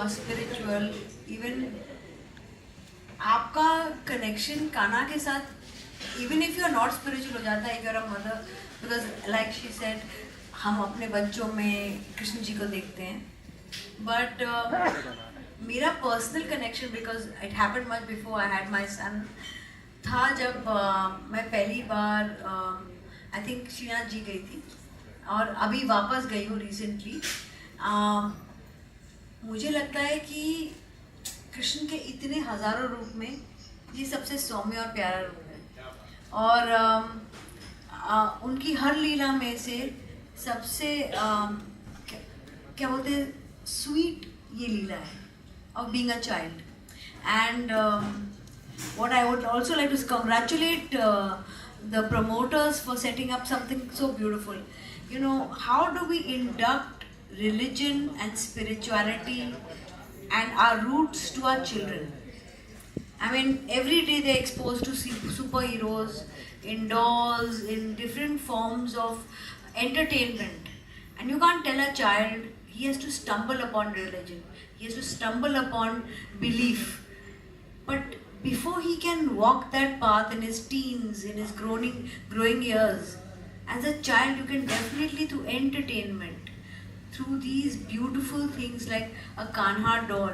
spiritual, even आपका connection Kanha के साथ, even if you are not spiritual हो जाता है, if you are a mother, because like she said, हम अपने बच्चों में कृष्ण जी को देखते हैं, but मेरा personal connection, because it happened much before I had my son, था जब मैं पहली बार I think श्रीनाथ जी गई थी और अभी वापस गई हूँ recently. मुझे लगता है कि कृष्ण के इतने हजारों रूप में ये सबसे सौम्य और प्यारा रूप है, और उनकी हर लीला में से सबसे क्या बोलते हैं, स्वीट ये लीला है of being a child. And what I would also like to congratulate the promoters for setting up something so beautiful. You know, how do we induct religion and spirituality and our roots to our children? I mean, every day they're exposed to superheroes, indoors, in different forms of entertainment. And you can't tell a child he has to stumble upon religion, he has to stumble upon belief. But before he can walk that path in his teens, in his growing years, as a child you can definitely, through entertainment, through these beautiful things like a Kanha doll,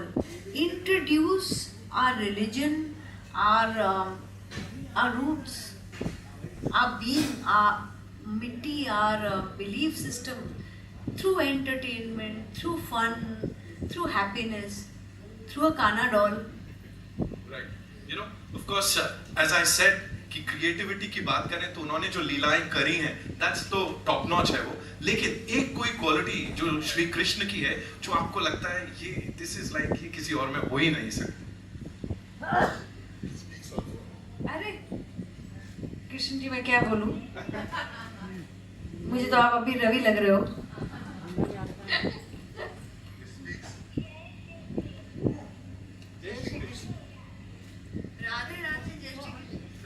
introduce our religion, our roots, our being, our mitti, our belief system, through entertainment, through fun, through happiness, through a Kanha doll. Right. You know, of course, as I said, कि creativity की बात करें तो उन्होंने जो लीलाएं करी हैं, दैट्स तो टॉप नॉच है वो. लेकिन एक कोई क्वालिटी जो श्री कृष्ण की है, जो आपको लगता है ये दिस इज लाइक ये किसी और में हो ही नहीं सकता. अरे कृष्ण जी मैं क्या बोलूं, मुझे तो आप अभी रवि लग रहे हो.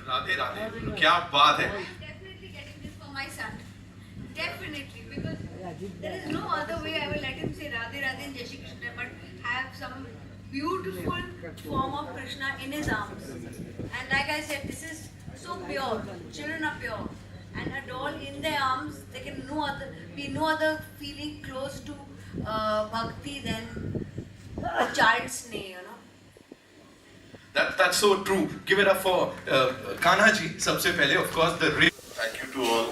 राधे राधे, क्या बात है. Definitely getting this for my son. Definitely, because there is no other way I will let him say Radhe Radhe and Jai Shri Krishna, but have some beautiful form of Krishna in his arms. And like I said, this is so pure. Children are pure, and a doll in their arms, there can be no other feeling close to bhakti than a child's sneh, you know. That's so true. Give it up for Kanha ji. सबसे पहले, of course, the real. Thank you to all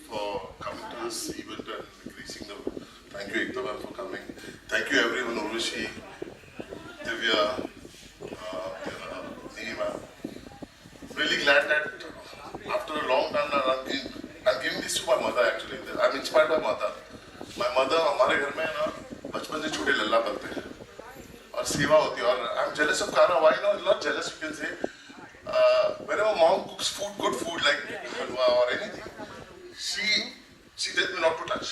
for coming to this event and increasing the. Thank you Ekta ma'am for coming. Thank you everyone, Urvashi, Divya, Neema. Really glad that after a long time I'm giving this to my mother actually. I'm inspired by mother. My mother हमारे घर में ना बचपन से छोटे लल्ला बनते हैं और सेवा होती है, और I am jealous of Kanha. Why not jealous, you can say whenever mom cooks food, good food like halwa or anything, she tells me not to touch.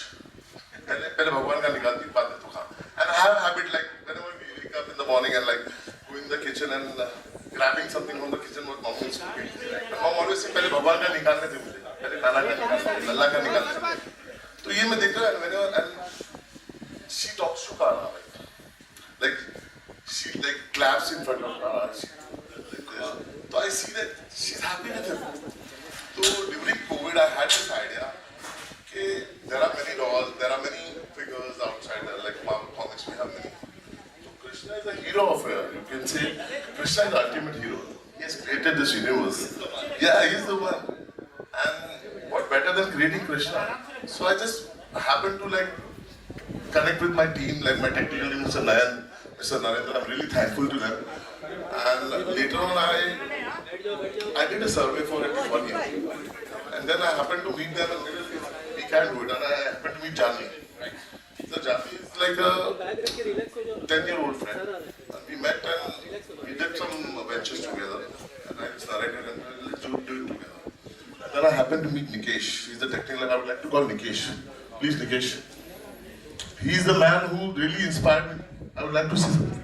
पहले भगवान का निकालती, बाद में तो खा. And I have a habit like whenever we wake up in the morning and like go in the kitchen and grabbing something from the kitchen what mom is cooking. And mom always say पहले भगवान का निकालने दे मुझे, पहले कान्हा का निकालने दे, लल्ला का निकालने दे. तो ये मैं देख रहा हूँ whenever and she talks to Kanha like she like claps in front of Kanha. So I see that she's happy with him. So during COVID, I had this idea that there are many dolls, there are many figures outside there, like Marvel Comics, we have many. So Krishna is a hero of it. You can say Krishna is the ultimate hero. He has created this universe. Yeah, he is the one. And what better than creating Krishna? So I just happened to like connect with my team, like my technical team, Mr. Nayan, Mr. Narendra. I'm really thankful to them. And later on, I did a survey for it in 1 year. And then I happened to meet them and we can do it. And I happened to meet Jani. So Jani is like a 10-year-old friend. And we met and we did some ventures together. And I just narrated and let's do it together. And then I happened to meet Nikesh. He's the technical, I would like to call Nikesh. Please, Nikesh. He's the man who really inspired me. I would like to say something.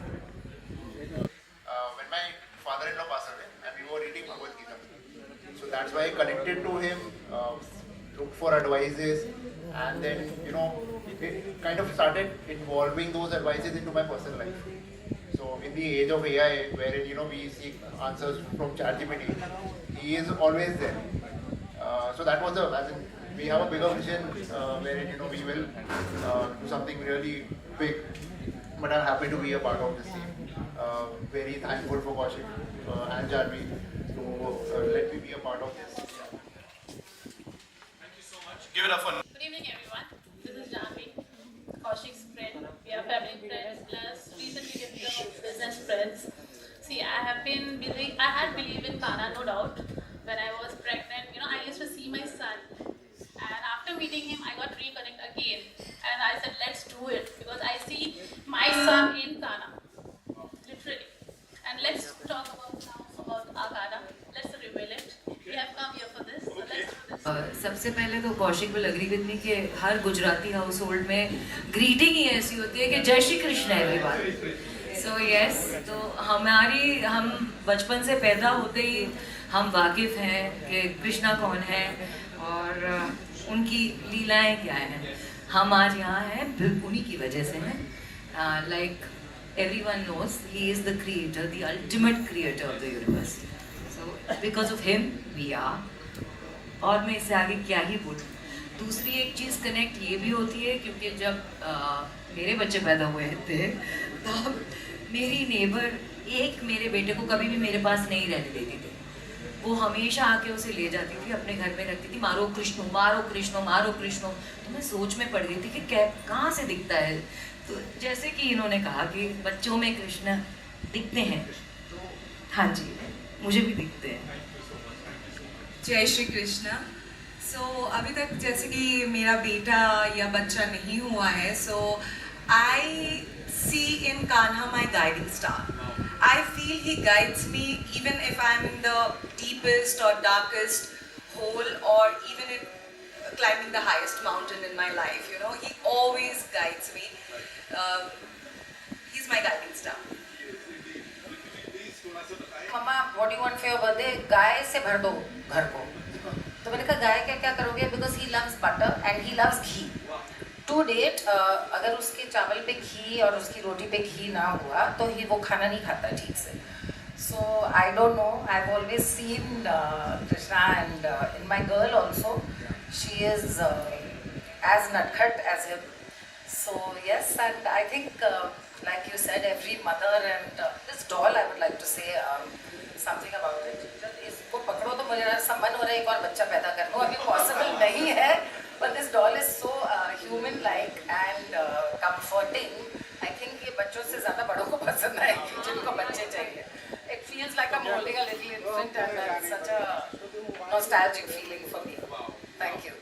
When my father-in-law passed away, and we were reading Bhagavad Gita, so that's why I connected to him looked for advices, and then it kind of started involving those advices into my personal life. So in the age of AI, wherein we seek answers from ChatGPT, he is always there. So that was we have a bigger vision wherein we will do something really big. But I'm happy to be a part of this team. Very thankful for Kaushik and Janvi to let me be a part of this. Thank you so much. Give it up for. Good evening, everyone. This is Janvi, Kaushik's friend. We are family friends plus recently become business friends. See, I had believed in Kana, no doubt. When I was pregnant, I used to see my son, and after meeting him, I got reconnected again, and I said, let's do it because I see my son in Kana, literally. And let's talk about our Kana. Let's reveal it. We have come here for this, so let's do this. सबसे पहले तो Kaushik will agree with me कि हर Gujarati household में greeting ही ऐसी होती है कि जय Shri Krishna everyone. So yes, तो हम बचपन से पैदा होते ही हम वाकिफ़ हैं कि कृष्णा कौन है और उनकी लीलाएं क्या हैं. हम आज यहाँ हैं उन्हीं की वजह से हैं. Like everyone knows he is the creator, the ultimate creator of the universe. So because of him we are. और मैं इससे आगे क्या ही बोलूँ. दूसरी एक चीज़ कनेक्ट ये भी होती है क्योंकि जब मेरे बच्चे पैदा हुए थे तो मेरी नेबर मेरे बेटे को कभी भी मेरे पास नहीं रहने देती थी. वो हमेशा आके उसे ले जाती थी, अपने घर में रखती थी. मारो कृष्णो, मारो कृष्णो, मारो कृष्णो. तो मैं सोच में पड़ गई थी कि कहाँ से दिखता है. तो जैसे कि इन्होंने कहा कि बच्चों में कृष्ण दिखते हैं, तो हाँ जी, मुझे भी दिखते हैं. जय श्री कृष्ण. सो अभी तक जैसे कि मेरा बेटा या बच्चा नहीं हुआ है, so I see in Kanha my guiding star. I feel he guides me even if I'm in the deepest or darkest hole, or even in climbing the highest mountain in my life. He always guides me. He's my guiding star. मम्मा, what do you want for your birthday? गाय से भर दो घर को. तो मैंने कहा गाय क्या करोगे? Because he loves butter and he loves ghee. To date, अगर उसके चावल पे घी और उसकी रोटी पे घी ना हुआ तो वो खाना नहीं खाता ठीक से. So I don't know. I've always seen Krishna, and in my girl also, she is as nutcut as him. So yes, and I think like you said, every mother, and this doll, I would like to say something about it. इसको पकड़ो तो मुझे सब मन हो रहा है एक और बच्चा पैदा कर लो. अभी पॉसिबल नहीं है. But this doll is so human-like and comforting. I think ये बच्चों से ज़्यादा बड़ों को पसंद आएगी जिनको बच्चे चाहिए. It feels like I'm holding a little infant, and that's such a nostalgic feeling for me. Thank you.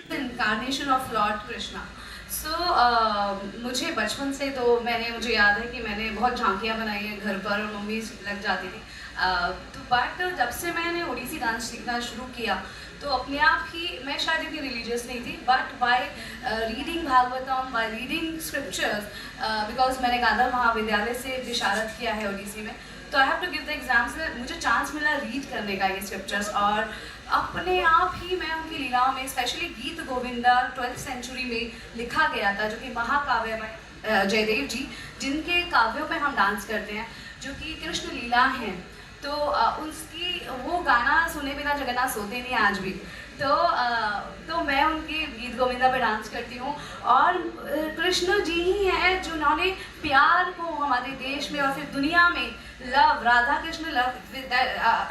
The incarnation of Lord Krishna. So मुझे बचपन से तो मुझे याद है कि मैंने बहुत झांकियाँ बनाई हैं घर पर, मम्मी लग जाती थी. तो बट जब से मैंने ओडिसी डांस सीखना शुरू किया तो अपने आप ही, मैं शायद इतनी रिलीजियस नहीं थी, but by reading Bhagavatam, by reading scriptures, because मैंने गांधर महाविद्यालय से विशारद किया है ओडिसी में, तो I have to give the exams. मुझे चांस मिला रीड करने का ये स्क्रिप्चर्स, और अपने आप ही मैं उनकी लीलाओं में, स्पेशली गीत गोविंदा 12th सेंचुरी में लिखा गया था, जो कि महाकाव्य में जयदेव जी, जिनके काव्यों में हम डांस करते हैं, जो कि कृष्ण लीला हैं. तो उसकी वो गाना सुने बिना जगन्नाथ सोते नहीं आज भी. तो मैं उनके गीत गोविंदा पे डांस करती हूँ. और कृष्ण जी ही हैं जिन्होंने प्यार को हमारे देश में और फिर दुनिया में love, Radha Krishna love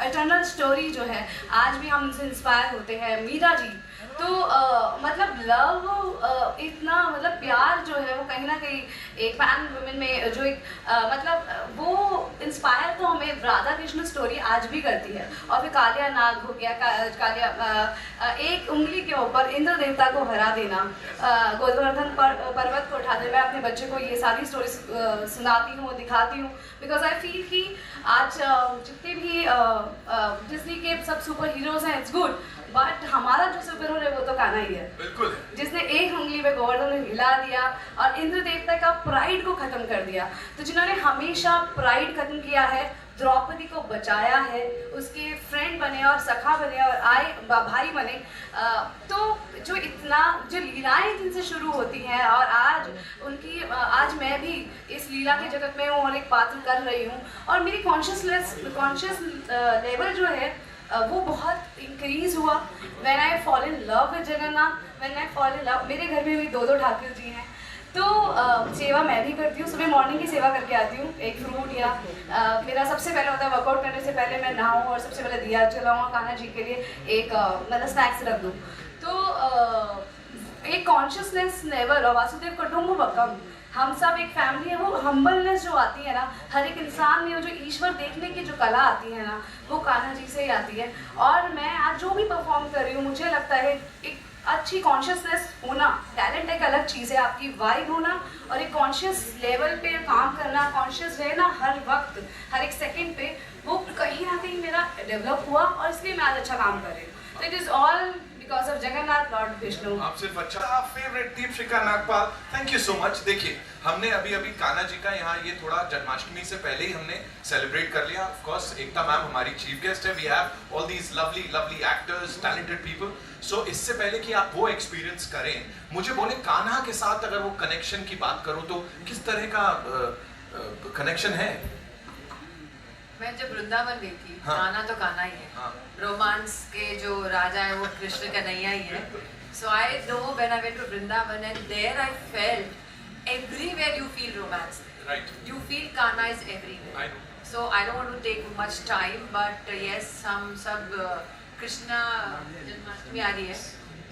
eternal story जो है, आज भी हम उनसे इंस्पायर होते हैं. मीरा जी, तो मतलब लव, इतना मतलब प्यार जो है वो कहीं ना कहीं एक पैन वुमेन में जो एक मतलब वो इंस्पायर तो हमें राधा कृष्ण स्टोरी आज भी करती है. और फिर कालिया नाग हो गया, कालिया एक उंगली के ऊपर इंद्र देवता को हरा देना, गोवर्धन पर्वत को उठा देना. मैं अपने बच्चे को ये सारी स्टोरी सुनाती हूँ, दिखाती हूँ, बिकॉज आई फील कि आज जितने भी डिज्नी के सब सुपर हीरोज हैं, इट्स गुड, बट हमारा जो सुपर हीरो है वो तो कान्हा ही है, बिल्कुल जिसने एक उंगली पे गोवर्धन हिला दिया और इंद्र देवता का प्राइड को खत्म कर दिया। तो जिन्होंने हमेशा प्राइड खत्म किया है, द्रौपदी को बचाया है, उसके फ्रेंड बने और सखा बने और भाई बने, तो जो इतना जो लीलाएं जिनसे शुरू होती हैं और आज उनकी आज मैं भी इस लीला के जगत में हूँ और एक पात्र कर रही हूँ और मेरी कॉन्शियस लेवल जो है वो बहुत इंक्रीज हुआ when I fall in love with Jagannath, when I fall in love. मेरे घर में भी 2 ठाकुर जी हैं, तो सेवा मैं भी करती हूँ, सुबह मॉर्निंग की सेवा करके आती हूँ। एक फ्रूट या मेरा सबसे पहले होता है वर्कआउट करने से पहले मैं नहाऊँ और सबसे पहले दिया जलाऊँ कान्हा जी के लिए एक मतलब स्नैक्स रख दूँ। तो एक कॉन्शियसनेस लेवल और वासुदेव कुटुंबकम, हम सब एक फैमिली है, वो हम्बलनेस जो आती है ना हर एक इंसान में, जो ईश्वर देखने की जो कला आती है ना वो कान्हा जी से ही आती है। और मैं आज जो भी परफॉर्म कर रही हूँ मुझे लगता है एक अच्छी कॉन्शियसनेस होना, टैलेंट एक अलग चीज़ है, आपकी वाइब होना और एक कॉन्शियस लेवल पे काम करना, कॉन्शियस रहना हर वक्त हर एक सेकंड पे, वो कहीं ना कहीं मेरा डेवलप हुआ और इसलिए मैं आज अच्छा काम कर रही हूँ। तो it is all because of Jagannath Lord Vishnu. आप सिर्फ अच्छा favourite Deepshikha Nagpal, thank you so much. देखिए हमने अभी कान्हा जी का यहाँ ये थोड़ा जन्माष्टमी से पहले ही हमने सेलिब्रेट कर लिया। ऑफ कोर्स एकता मैम हमारी चीफ गेस्ट है, we have all these lovely actors, talented people. So इससे पहले कि आप वो एक्सपीरियंस करें, मुझे बोले कान्हा के साथ अगर वो कनेक्शन की बात करूं तो किस तरह का कनेक्शन है? मैं जब वृंदावन गई थी, हाँ। कान्हा तो कान्हा ही है, हाँ। रोमांस के जो राजा है वो कृष्ण कन्हैया ही है। So I know when I went to Vrindavan and there I felt everywhere you feel romance, you feel Kanha is everywhere. So I don't want to take much time but yes, हम सब कृष्णा जन्माष्टमी आ रही है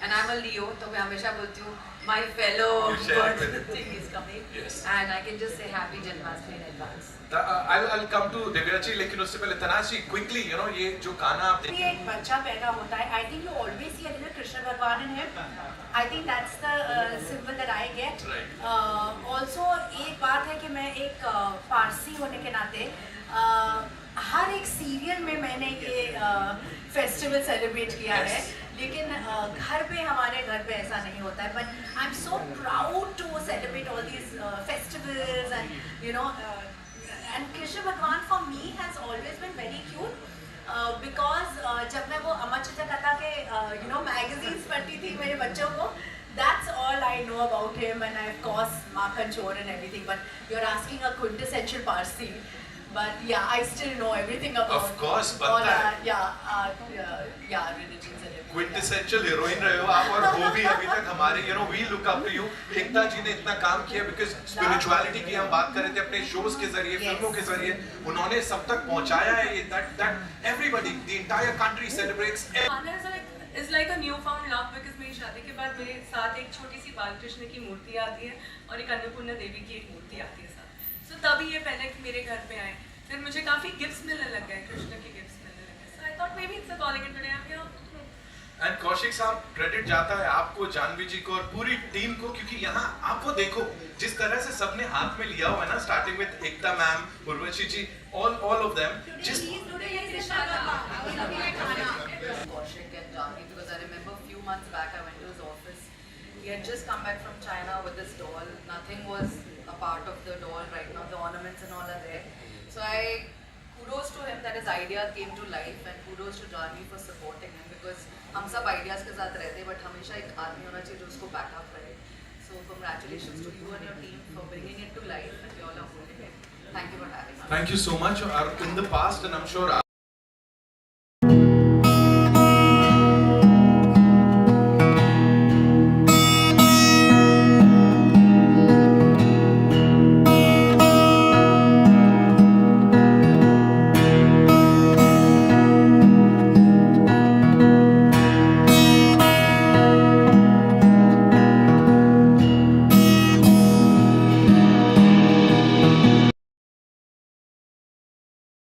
एंड आई एम अ लियो, तो मैं हमेशा बोलती हूँ my fellow thing is coming and I can just say happy Janmashtami in advance. I'll come to Divya ji, लेकिन उससे पहले तनाज जी क्विकली ये जो गाना आप ये एक बच्चा पैदा होता है, I think you always see a Krishna Bhagwan in him, I think that's the symbol that I get. Also एक बात है कि मैं एक पारसी होने के नाते हर एक सीरियल में मैंने ये फेस्टिवल सेलिब्रेट किया है, लेकिन घर पे हमारे घर पे ऐसा नहीं होता है। But I am so proud to celebrate all these festivals and you know and Krishna Bhagwan for me has always been very cute because जब मैं वो अमर चित्र कथा के you know magazines पढ़ती थी मेरे बच्चों को, that's all I know about him, and of course Makhan Chor and everything, but you're asking a quintessential Parsi, but yeah I still know everything about of course all religions and everything. Quintessential heroine रहे हो आप, और वो भी अभी तक हमारे we look up to you. Ekta ji ने इतना काम किया बिकॉज स्पिरिचुअलिटी की हम बात कर रहे थे अपने शोज के जरिए, फिल्मों के जरिए, उन्होंने सब तक पहुंचाया है ये that everybody the entire country celebrates. It's like a newfound love because मेरी शादी के बाद मेरे साथ एक छोटी सी बालकृष्ण की मूर्ति आती है और एक अन्नपूर्णा देवी की एक मूर्ति आती है साथ। So तभी ये पहले कि मेरे घर पे आए, फिर मुझे काफी गिफ्ट्स मिलने लग गए, कृष्ण के गिफ्ट्स मिलने लग गए। So I thought maybe it's a calling and today I'm here. And Kaushik साहब क्रेडिट जाता है आपको, जानवी जी को और पूरी टीम को, क्योंकि यहाँ आपको देखो जिस तरह से सबने हाथ में लिया हुआ है ना, starting with Ekta ma'am, Urvashi ji, all of them जिस Kaushik and Janvi, because I remember a few months back I went to his office. He had just come back from China with this doll. Nothing was a part of the doll right now. The ornaments and all are there. So kudos to him that his idea came to life, and kudos to Janvi for supporting him, because हम सब ideas के साथ रहते हैं but हमेशा एक आदमी होना चाहिए जो उसको back up करे. So congratulations to you and your team for bringing it to life, and you all are holding it. Thank you for having us. Thank you so much. In the past, and I'm sure